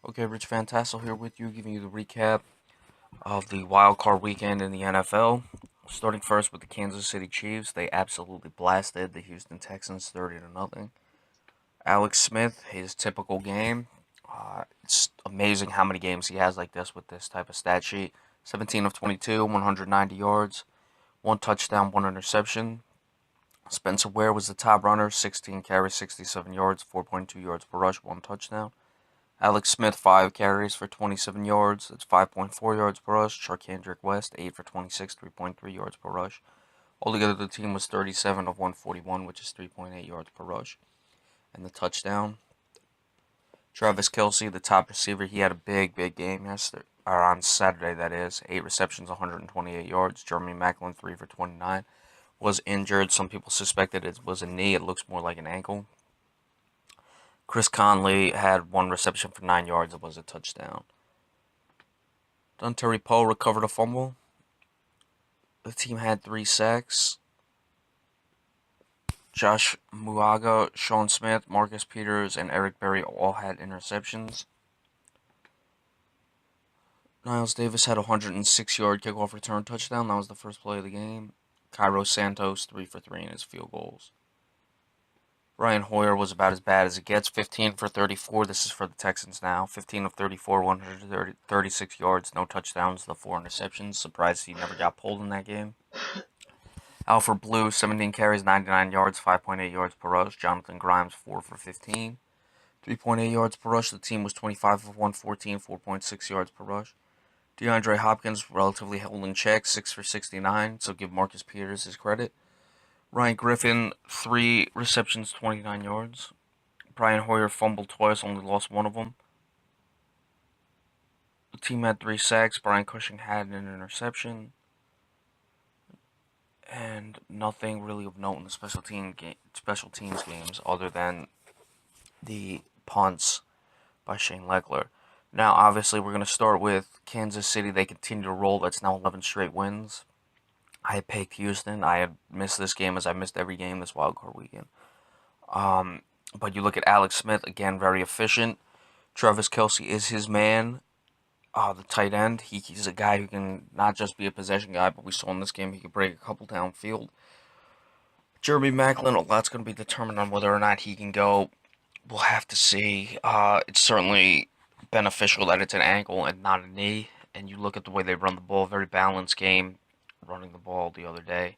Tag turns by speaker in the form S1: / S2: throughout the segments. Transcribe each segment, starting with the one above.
S1: Okay, Rich Fantassel here with you, giving you the recap of the wild card weekend in the NFL. Starting first with the Kansas City Chiefs, they absolutely blasted the Houston Texans 30-0. Alex Smith, his typical game. It's amazing how many games he has like this with this type of stat sheet. 17 of 22, 190 yards, one touchdown, one interception. Spencer Ware was the top runner, 16 carries, 67 yards, 4.2 yards per rush, one touchdown. Alex Smith, 5 carries for 27 yards. That's 5.4 yards per rush. Charkandrick West, 8 for 26, 3.3 yards per rush. Altogether, the team was 37 of 141, which is 3.8 yards per rush. And the touchdown. Travis Kelce, the top receiver, he had a big game yesterday, or on Saturday, that is. 8 receptions, 128 yards. Jeremy Maclin, 3 for 29. Was injured. Some people suspected it was a knee. It looks more like an ankle. Chris Conley had 1 reception for 9 yards. It was a touchdown. Dontari Poe recovered a fumble. The team had 3 sacks. Josh Muaga, Sean Smith, Marcus Peters, and Eric Berry all had interceptions. Niles Davis had a 106-yard kickoff return touchdown. That was the first play of the game. Cairo Santos, 3 for 3 in his field goals. Brian Hoyer was about as bad as it gets. 15 for 34. This is for the Texans now. 15 of 34, 136 yards, no touchdowns, the 4 interceptions. Surprised he never got pulled in that game. Alfred Blue, 17 carries, 99 yards, 5.8 yards per rush. Jonathan Grimes, 4 for 15, 3.8 yards per rush. The team was 25 of 114, 4.6 yards per rush. DeAndre Hopkins, relatively held in check, 6 for 69, so give Marcus Peters his credit. Ryan Griffin, 3 receptions, 29 yards. Brian Hoyer fumbled twice, only lost one of them. The team had 3 sacks. Brian Cushing had an interception. And nothing really of note in the special teams games other than the punts by Shane Leckler. Now, obviously, we're going to start with Kansas City. They continue to roll. That's now 11 straight wins. I had picked Houston. I had missed this game as I missed every game this wild card weekend. But you look at Alex Smith, again, very efficient. Travis Kelce is his man. The tight end, he's a guy who can not just be a possession guy, but we saw in this game he could break a couple downfield. Jeremy Maclin, a lot's going to be determined on whether or not he can go. We'll have to see. It's certainly beneficial that it's an ankle and not a knee. And you look at the way they run the ball, very balanced game, running the ball the other day.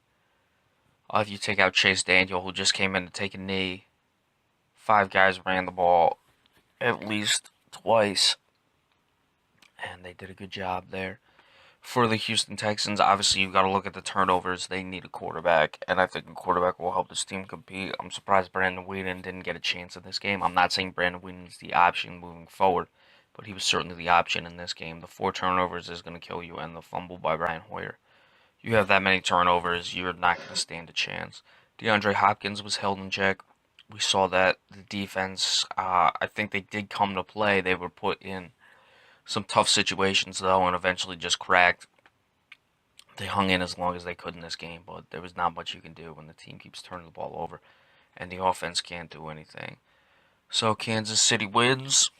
S1: If you take out Chase Daniel, who just came in to take a knee, 5 guys ran the ball at least twice, and they did a good job there. For the Houston Texans, obviously you've got to look at the turnovers. They need a quarterback, and I think a quarterback will help this team compete. I'm surprised Brandon Whedon didn't get a chance in this game. I'm not saying Brandon Whedon is the option moving forward, but he was certainly the option in this game. The 4 turnovers is going to kill you, and the fumble by Brian Hoyer. You have that many turnovers, you're not going to stand a chance. DeAndre Hopkins was held in check. We saw that the defense, I think they did come to play. They were put in some tough situations, though, and eventually just cracked. They hung in as long as they could in this game, but there was not much you can do when the team keeps turning the ball over and the offense can't do anything. So Kansas City wins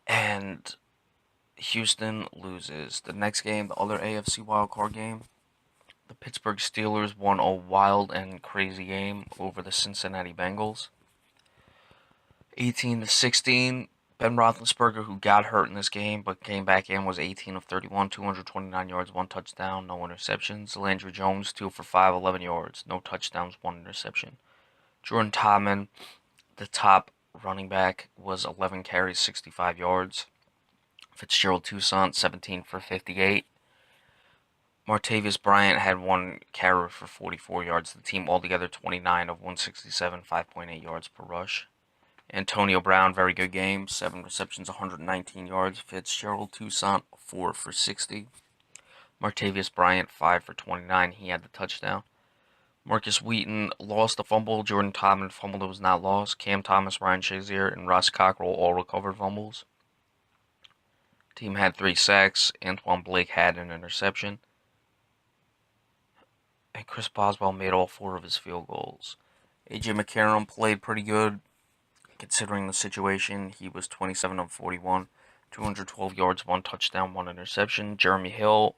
S1: and Houston loses. The next game, the other AFC wildcard game, the Pittsburgh Steelers won a wild and crazy game over the Cincinnati Bengals. 18-16. Ben Roethlisberger, who got hurt in this game but came back in, was 18 of 31, 229 yards, 1 touchdown, no interceptions. Landry Jones, 2 for 5, 11 yards, no touchdowns, 1 interception. Jordan Todman, the top running back, was 11 carries, 65 yards. Fitzgerald Toussaint, 17 for 58. Martavius Bryant had 1 carry for 44 yards. The team altogether 29 of 167, 5.8 yards per rush. Antonio Brown, very good game. 7 receptions, 119 yards. Fitzgerald Toussaint, 4 for 60. Martavius Bryant, 5 for 29. He had the touchdown. Marcus Wheaton lost the fumble. Jordan Todman fumbled that was not lost. Cam Thomas, Ryan Shazier, and Ross Cockrell all recovered fumbles. Team had 3 sacks. Antoine Blake had an interception. And Chris Boswell made all 4 of his field goals. AJ McCarron played pretty good. considering the situation. He was 27 of 41, 212 yards, 1 touchdown, 1 interception. Jeremy Hill,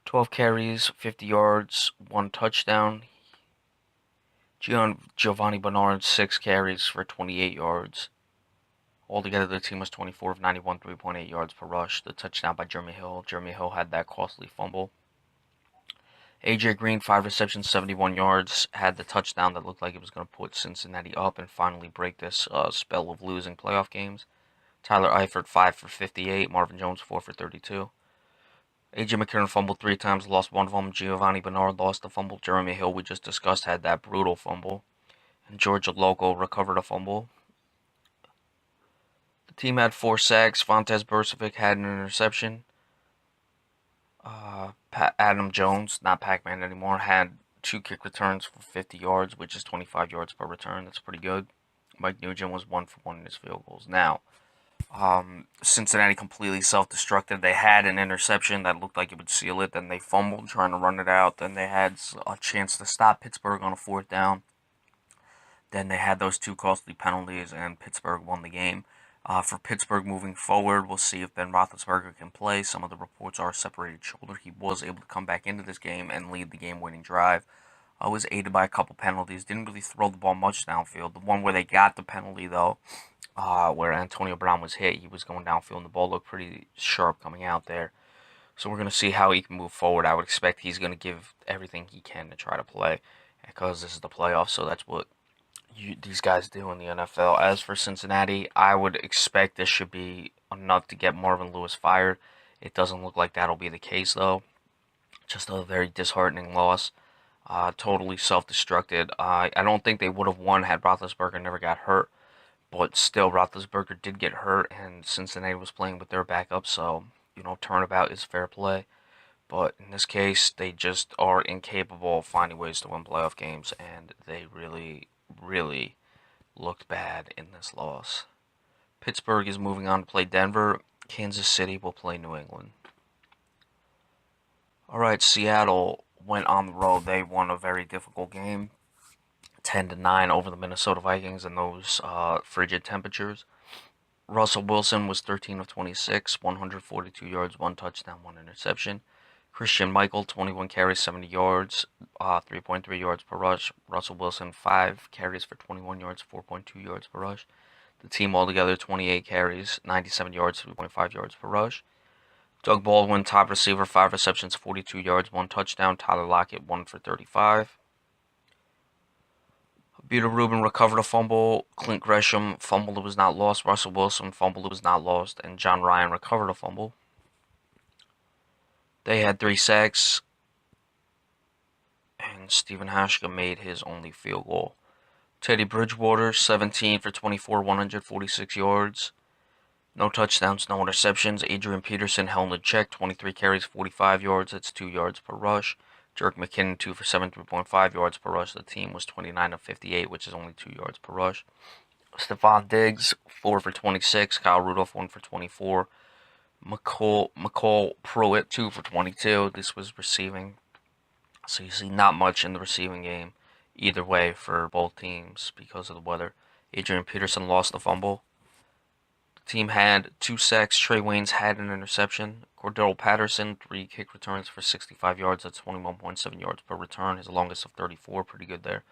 S1: 12 carries, 50 yards, 1 touchdown. Giovanni Bernard, 6 carries for 28 yards. Altogether, the team was 24 of 91, 3.8 yards per rush. The touchdown by Jeremy Hill. Jeremy Hill had that costly fumble. A.J. Green, 5 receptions, 71 yards, had the touchdown that looked like it was going to put Cincinnati up and finally break this spell of losing playoff games. Tyler Eifert, 5 for 58. Marvin Jones, 4 for 32. A.J. McCarron fumbled 3 times, lost one of them. Giovanni Bernard lost the fumble. Jeremy Hill, we just discussed, had that brutal fumble. And Georgia Loco recovered a fumble. The team had 4 sacks. Vontaze Burfict had an interception. Adam Jones, not Pac-Man anymore, had 2 kick returns for 50 yards, which is 25 yards per return. That's pretty good. Mike Nugent was 1 for 1 in his field goals. Now, Cincinnati completely self-destructed. They had an interception that looked like it would seal it. Then they fumbled trying to run it out. Then they had a chance to stop Pittsburgh on a 4th down. Then they had those 2 costly penalties, and Pittsburgh won the game. For Pittsburgh moving forward, we'll see if Ben Roethlisberger can play. Some of the reports are separated shoulder. He was able to come back into this game and lead the game-winning drive. Was aided by a couple penalties. Didn't really throw the ball much downfield. The one where they got the penalty, though, where Antonio Brown was hit, he was going downfield, and the ball looked pretty sharp coming out there. So we're going to see how he can move forward. I would expect he's going to give everything he can to try to play, because this is the playoffs, so that's what these guys do in the NFL. As for Cincinnati, I would expect this should be enough to get Marvin Lewis fired. It doesn't look like that'll be the case, though. Just a very disheartening loss. Totally self-destructed. I don't think they would have won had Roethlisberger never got hurt. But still, Roethlisberger did get hurt, and Cincinnati was playing with their backup, so, turnabout is fair play. But in this case, they just are incapable of finding ways to win playoff games, and they really, really looked bad in this loss. Pittsburgh is moving on to play Denver. Kansas City will play New England. Alright, Seattle went on the road. They won a very difficult game. 10-9 over the Minnesota Vikings in those frigid temperatures. Russell Wilson was 13 of 26, 142 yards, 1 touchdown, 1 interception. Christian Michael, 21 carries, 70 yards, 3.3 yards per rush. Russell Wilson, 5 carries for 21 yards, 4.2 yards per rush. The team altogether, 28 carries, 97 yards, 3.5 yards per rush. Doug Baldwin, top receiver, 5 receptions, 42 yards, 1 touchdown. Tyler Lockett, 1 for 35. Peter Rubin recovered a fumble. Clint Gresham fumbled, it was not lost. Russell Wilson fumbled, it was not lost. And John Ryan recovered a fumble. They had 3 sacks. And Stephen Hashka made his only field goal. Teddy Bridgewater, 17 for 24, 146 yards. No touchdowns, no interceptions. Adrian Peterson held in check, 23 carries, 45 yards. That's 2 yards per rush. Jerick McKinnon, 2 for 7, 3.5 yards per rush. The team was 29 of 58, which is only 2 yards per rush. Stephon Diggs, 4 for 26. Kyle Rudolph, 1 for 24. McCall Pruitt, 2 for 22. This was receiving. So you see not much in the receiving game either way for both teams because of the weather. Adrian Peterson lost the fumble. The team had 2 sacks. Trey Waynes had an interception. Cordell Patterson, 3 kick returns for 65 yards. That's 21.7 yards per return. His longest of 34. Pretty good there.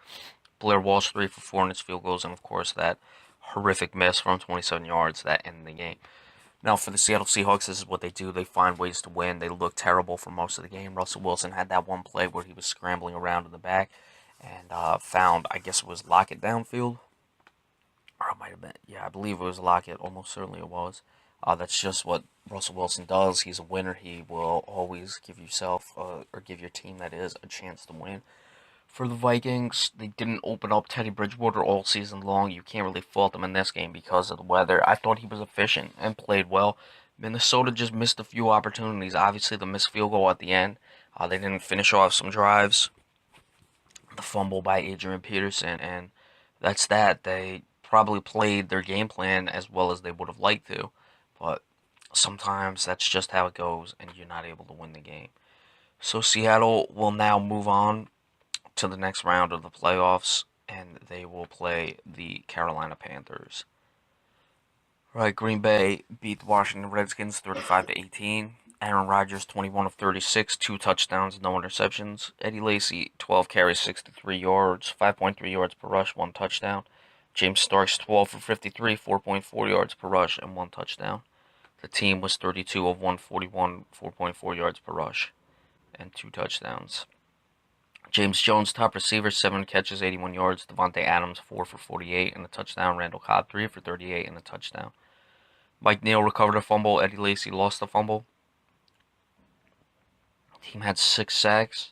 S1: Blair Walsh, 3 for 4 in his field goals. And, of course, that horrific miss from 27 yards that ended the game. Now, for the Seattle Seahawks, this is what they do. They find ways to win. They look terrible for most of the game. Russell Wilson had that one play where he was scrambling around in the back and found, I guess it was Lockett downfield. Or it might have been, yeah, I believe it was Lockett. Almost certainly it was. That's just what Russell Wilson does. He's a winner. He will always give yourself, or give your team, that is, a chance to win. For the Vikings, they didn't open up Teddy Bridgewater all season long. You can't really fault them in this game because of the weather. I thought he was efficient and played well. Minnesota just missed a few opportunities. Obviously, the missed field goal at the end. They didn't finish off some drives. The fumble by Adrian Peterson, and that's that. They probably played their game plan as well as they would have liked to, but sometimes that's just how it goes, and you're not able to win the game. So Seattle will now move on to the next round of the playoffs. and they will play the Carolina Panthers. Right, Green Bay beat the Washington Redskins 35-18. Aaron Rodgers 21 of 36, 2 touchdowns, no interceptions. Eddie Lacy 12 carries, 63 yards, 5.3 yards per rush, 1 touchdown. James Starks 12 for 53, 4.4 yards per rush, and 1 touchdown. The team was 32 of 141, 4.4 yards per rush, and 2 touchdowns. James Jones, top receiver, 7 catches, 81 yards. Devontae Adams, 4 for 48 and a touchdown. Randall Cobb, 3 for 38 and a touchdown. Mike Neal recovered a fumble. Eddie Lacy lost the fumble. The team had 6 sacks.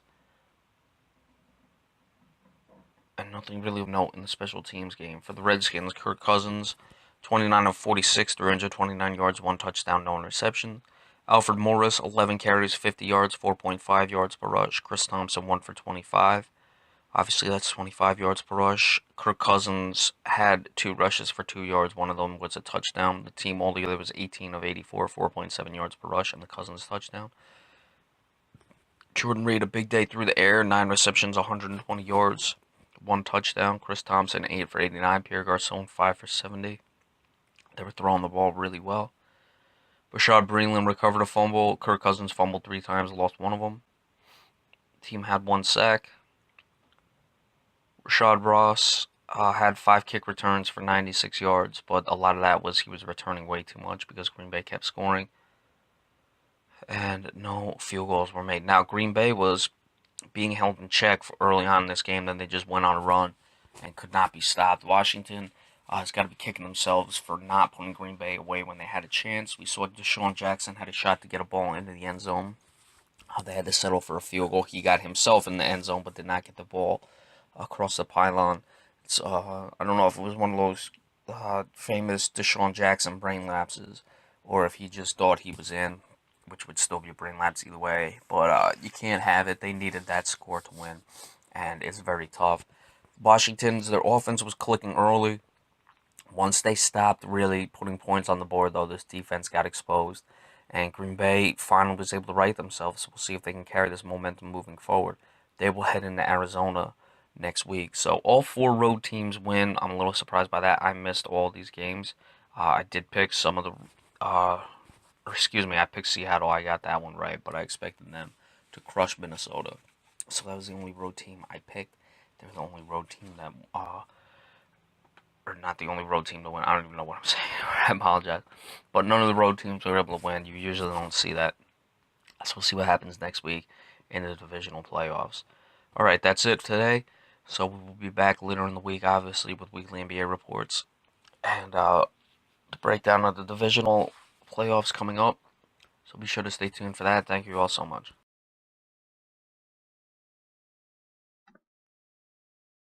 S1: And nothing really of note in the special teams game. For the Redskins, Kirk Cousins, 29 of 46, 329 yards, 1 touchdown, no interception. Alfred Morris, 11 carries, 50 yards, 4.5 yards per rush. Chris Thompson, 1 for 25. Obviously, that's 25 yards per rush. Kirk Cousins had 2 rushes for 2 yards. One of them was a touchdown. The team altogether was 18 of 84, 4.7 yards per rush, and the Cousins touchdown. Jordan Reed, a big day through the air, 9 receptions, 120 yards, 1 touchdown. Chris Thompson, 8 for 89. Pierre Garcon, 5 for 70. They were throwing the ball really well. Rashad Breeland recovered a fumble. Kirk Cousins fumbled 3 times, lost one of them. The team had 1 sack. Rashad Ross had 5 kick returns for 96 yards, but a lot of that was he was returning way too much because Green Bay kept scoring. And no field goals were made. Now, Green Bay was being held in check for early on in this game, then they just went on a run and could not be stopped. Washington has got to be kicking themselves for not putting Green Bay away when they had a chance. We saw Deshaun Jackson had a shot to get a ball into the end zone. They had to settle for a field goal. He got himself in the end zone, but did not get the ball across the pylon. I don't know if it was one of those famous Deshaun Jackson brain lapses, or if he just thought he was in, which would still be a brain lapse either way. But you can't have it. They needed that score to win, and it's very tough. Their offense was clicking early. Once they stopped really putting points on the board, though, this defense got exposed. And Green Bay finally was able to right themselves. So we'll see if they can carry this momentum moving forward. They will head into Arizona next week. So all 4 road teams win. I'm a little surprised by that. I missed all these games. I did pick some of the, I picked Seattle. I got that one right, but I expected them to crush Minnesota. So that was the only road team I picked. They were the only road team that, or not the only road team to win. I don't even know what I'm saying. I apologize. But none of the road teams were able to win. You usually don't see that. So we'll see what happens next week in the divisional playoffs. All right, that's it today. So we'll be back later in the week, obviously, with weekly NBA reports and the breakdown of the divisional playoffs coming up. So be sure to stay tuned for that. Thank you all so much.